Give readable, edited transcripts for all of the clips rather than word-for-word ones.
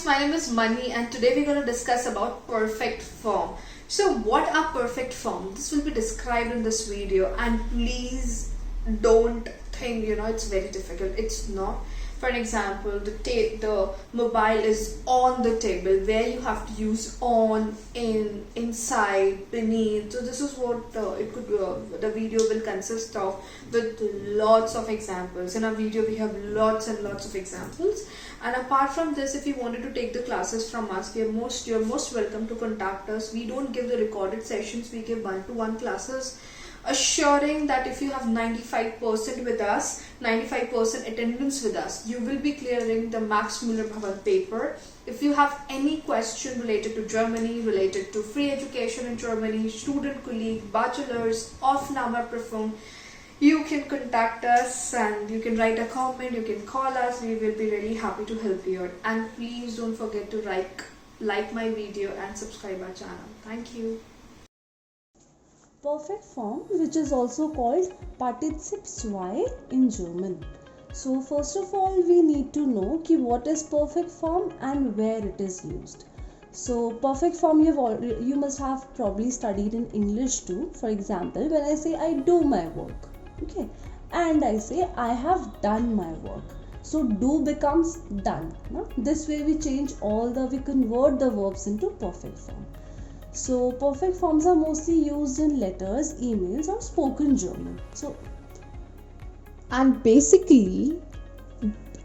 my name is Mani and today we're going to discuss about perfect form. So what are perfect form? This will be described in this video and please don't think it's very difficult. It's not. For an example, the mobile is on the table where you have to use on, in, inside, beneath. So this is what it could the video will consist of, with lots of examples. In our video we have lots and lots of examples. And apart from this, if you wanted to take the classes from us, you're most welcome to contact us. We don't give the recorded sessions, we give one-to-one classes, assuring that if you have 95% with us, 95% attendance with us, you will be clearing the Max Müller paper. If you have any question related to Germany, related to free education in Germany, student colleague, bachelors, AufnahmePrüfung, you can contact us and you can write a comment, you can call us. We will be really happy to help you out. And please don't forget to like my video and subscribe our channel. Thank you. Perfect form, which is also called participles in German. So first of all, we need to know what is perfect form and where it is used. So perfect form you must have probably studied in English too. For example, when I say I do my work, okay, and I say I have done my work. So do becomes done. No? This way we convert the verbs into perfect form. So perfect forms are mostly used in letters, emails or spoken German. And basically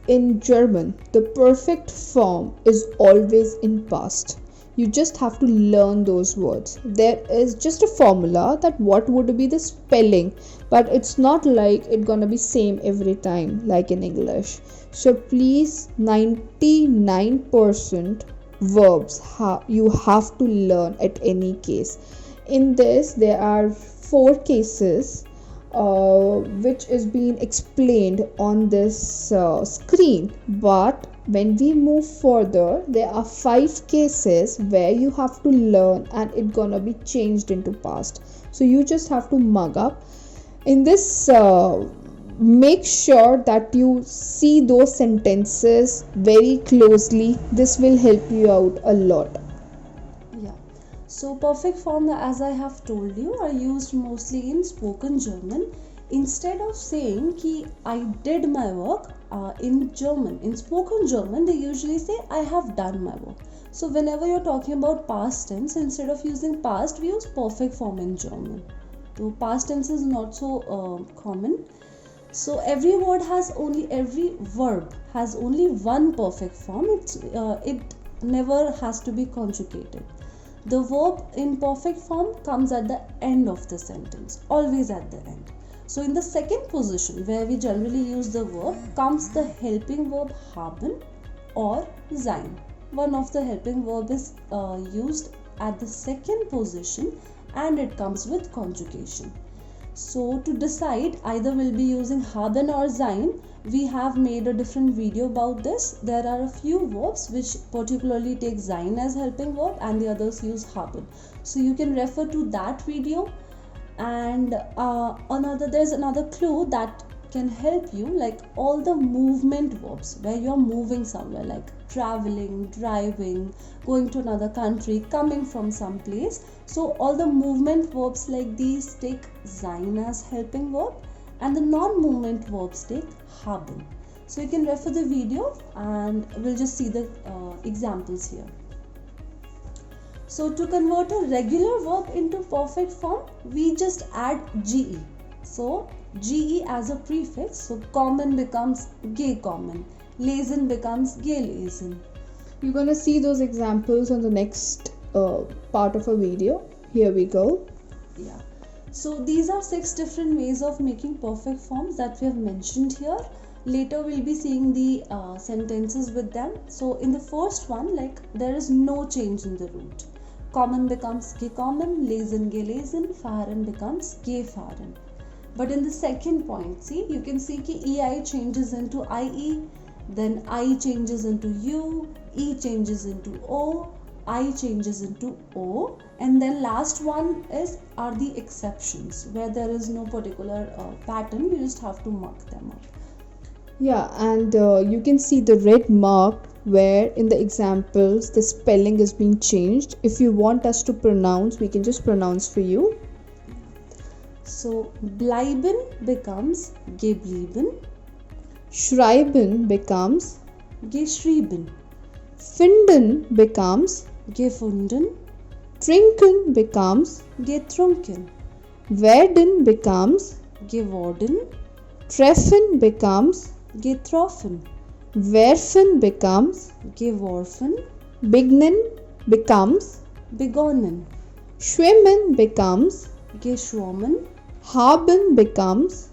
in German, the perfect form is always in past. You just have to learn those words. There is just a formula that what would be the spelling, but it's not like it's gonna be same every time like in English. So please, 99% verbs you have to learn at any case. In this there are 4 cases which is being explained on this screen, but when we move further there are 5 cases where you have to learn and it's gonna be changed into past. So you just have to mug up in this. Make sure that you see those sentences very closely. This will help you out a lot. Yeah. So perfect form, as I have told you, are used mostly in spoken German. Instead of saying ki I did my work in German, in spoken German, they usually say I have done my work. So whenever you're talking about past tense, instead of using past, we use perfect form in German. So past tense is not so common. So every verb has only one perfect form. It never has to be conjugated. The verb in perfect form comes at the end of the sentence, always at the end. So in the second position, where we generally use the verb, comes the helping verb haben or sein. One of the helping verb is used at the second position and it comes with conjugation. So to decide, either we'll be using haben or sein. We have made a different video about this. There are a few verbs which particularly take sein as helping verb and the others use haben. So you can refer to that video. And there's another clue that can help you, like all the movement verbs where you're moving somewhere, like traveling, driving, going to another country, coming from some place. So all the movement verbs like these take sein as helping verb and the non-movement verbs take haben. So you can refer the video and we'll just see the examples here. So to convert a regular verb into perfect form, we just add ge. So ge as a prefix, so kommen becomes ge kommen, lesen becomes ge lesen. You're gonna see those examples on the next part of a video. Here we go. Yeah. So these are 6 different ways of making perfect forms that we have mentioned here. Later we'll be seeing the sentences with them. So in the first one, like there is no change in the root. Kommen becomes ge kommen, lesen ge lesen, fahren becomes ge fahren. But in the second point, see, you can see ki ei changes into ie, then I changes into u, e changes into o, I changes into o, and then last one are the exceptions where there is no particular pattern. You just have to mark them up. Yeah, and you can see the red mark where in the examples the spelling is being changed. If you want us to pronounce, we can just pronounce for you. So bleiben becomes geblieben, Schreiben becomes, geschrieben, finden becomes, gefunden, trinken becomes, getrunken, werden becomes, geworden, treffen becomes, getroffen, werfen becomes, geworfen, beginnen becomes, begonnen, schwimmen becomes, geschwommen, haben becomes,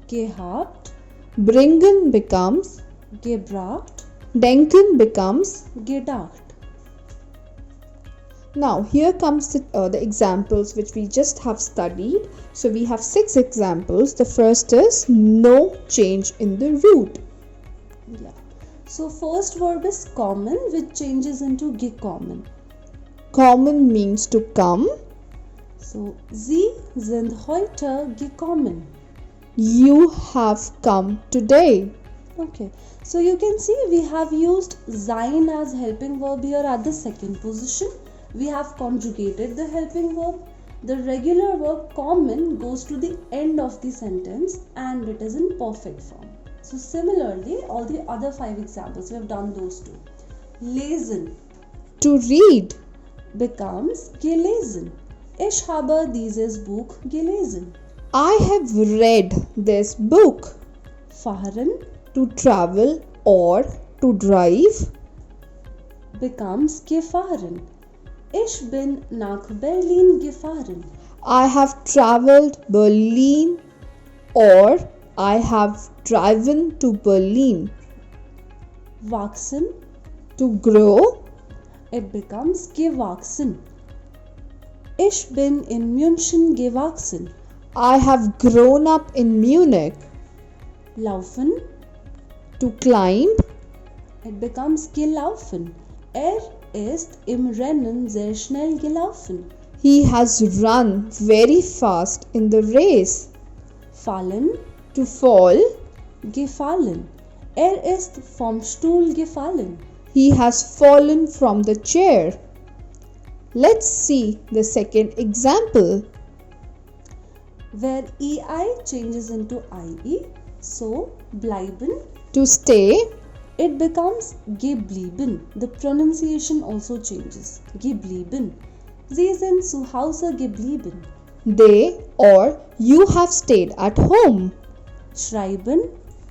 gehabt, bringen becomes, gebracht, denken becomes. gedacht. Now here comes the examples which we just have studied. So we have 6 examples. The first is no change in the root. Yeah. So first verb is kommen, which changes into gekommen. Common means to come. So Sie sind heute gekommen. You have come today. Okay. So you can see we have used sein as helping verb here at the second position. We have conjugated the helping verb. The regular verb kommen goes to the end of the sentence and it is in perfect form. So similarly, all the other 5 examples, we have done those two. Lesen To read. becomes gelesen. Ich habe dieses Buch gelesen. I have read this book. Fahren To travel or to drive. becomes gefahren. Ich bin nach Berlin gefahren. I have traveled Berlin or I have driven to Berlin. Wachsen, To grow. it becomes gewachsen. Ich bin in München gewachsen. I have grown up in Munich. Laufen, To climb. it becomes gelaufen. Ist im Rennen sehr schnell gelaufen. He has run very fast in the race. Fallen, To fall. gefallen. Ist vom Stuhl gefallen. He has fallen from the chair. Let's see the second example. Where EI changes into IE, so bleiben, To stay. it becomes geblieben. The pronunciation also changes. Geblieben. Sie sind zu Hause geblieben. They or you have stayed at home. Schreiben,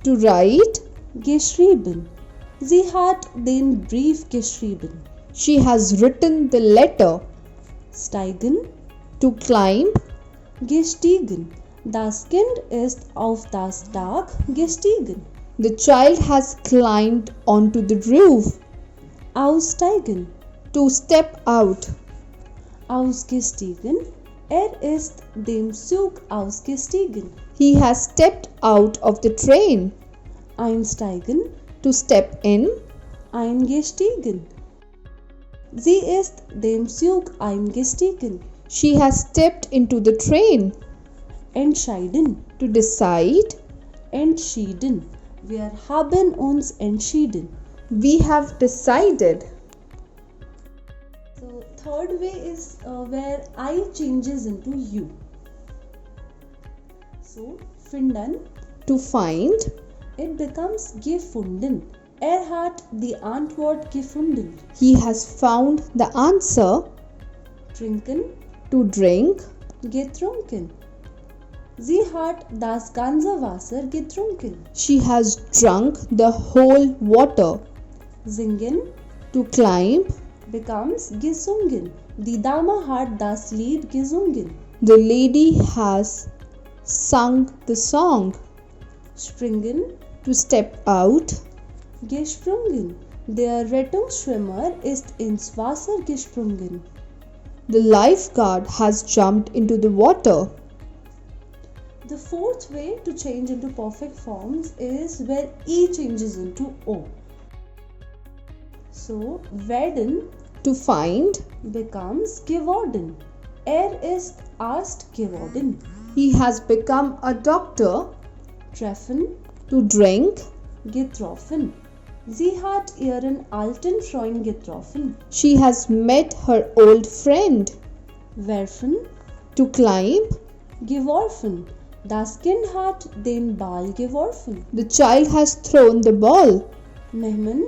To write. geschrieben. Sie hat den Brief geschrieben. She has written the letter. Steigen, To climb. gestiegen. Das Kind ist auf das Dach gestiegen. The child has climbed onto the roof. Aussteigen, To step out. ausgestiegen. Ist dem Zug ausgestiegen. He has stepped out of the train. Einsteigen, To step in. eingestiegen. Sie ist dem Zug eingestiegen. She has stepped into the train. Entscheiden, To decide. entschieden. Wir haben uns entschieden. We have decided. So third way is where I changes into you. So finden, To find. it becomes gefunden. Hat die Antwort gefunden. He has found the answer. Trinken, To drink. getrunken. Sie hat das ganze Wasser getrunken. She has drunk the whole water. Singen To climb. becomes gesungen. Die Dame hat das Lied gesungen. The lady has sung the song. Springen, To step out. gesprungen. Der Rettungsschwimmer ist ins Wasser gesprungen. The lifeguard has jumped into the water. The fourth way to change into perfect forms is where E changes into O. So, werden To find. becomes geworden. Ist Arzt geworden. He has become a doctor. Treffen, To drink. getroffen. Sie hat ihren alten Freund getroffen. She has met her old friend. Werfen, To climb. geworfen. Das Kind hat den Ball geworfen. The child has thrown the ball. Nehmen,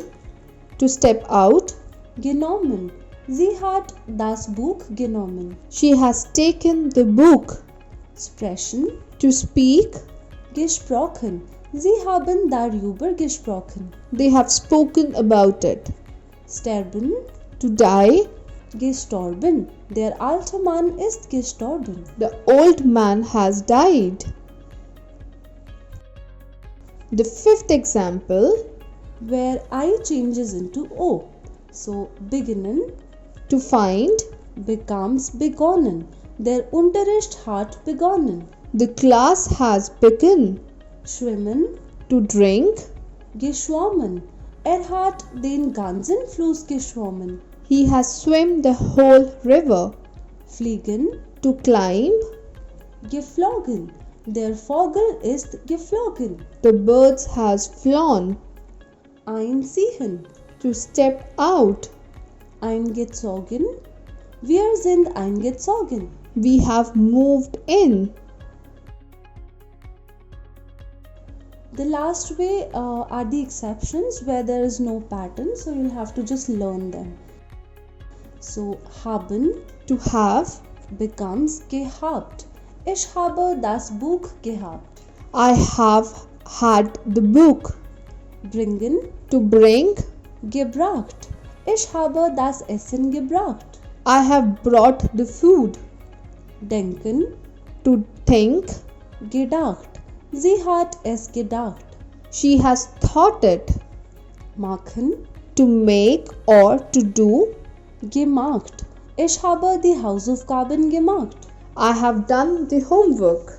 To step out. genommen. Sie hat das Buch genommen. She has taken the book. Sprechen, To speak. gesprochen. Sie haben darüber gesprochen. They have spoken about it. Sterben, To die. gestorben. Der alte Mann ist gestorben. The old man has died. The fifth example. Where I changes into O. So beginnen To find. becomes begonnen. Der Unterricht hat begonnen. The class has begun. Schwimmen, To drink. geschwommen. Hat den ganzen Fluss geschwommen. He has swum the whole river. Fliegen, To climb. geflogen. Der Vogel ist geflogen. The birds has flown. Einziehen, To step out. eingezogen. Wir sind eingezogen. We have moved in. The last way are the exceptions where there is no pattern, so you'll have to just learn them. So haben To have. becomes gehabt. Ich habe das Buch gehabt. I have had the book. Bringen, To bring. gebracht. Ich habe das Essen gebracht. I have brought the food. Denken, To think. gedacht. Sie hat es gedacht. She has thought it. Machen, To make or to do. gemacht. Ich habe die Hausaufgaben gemacht. I have done the homework.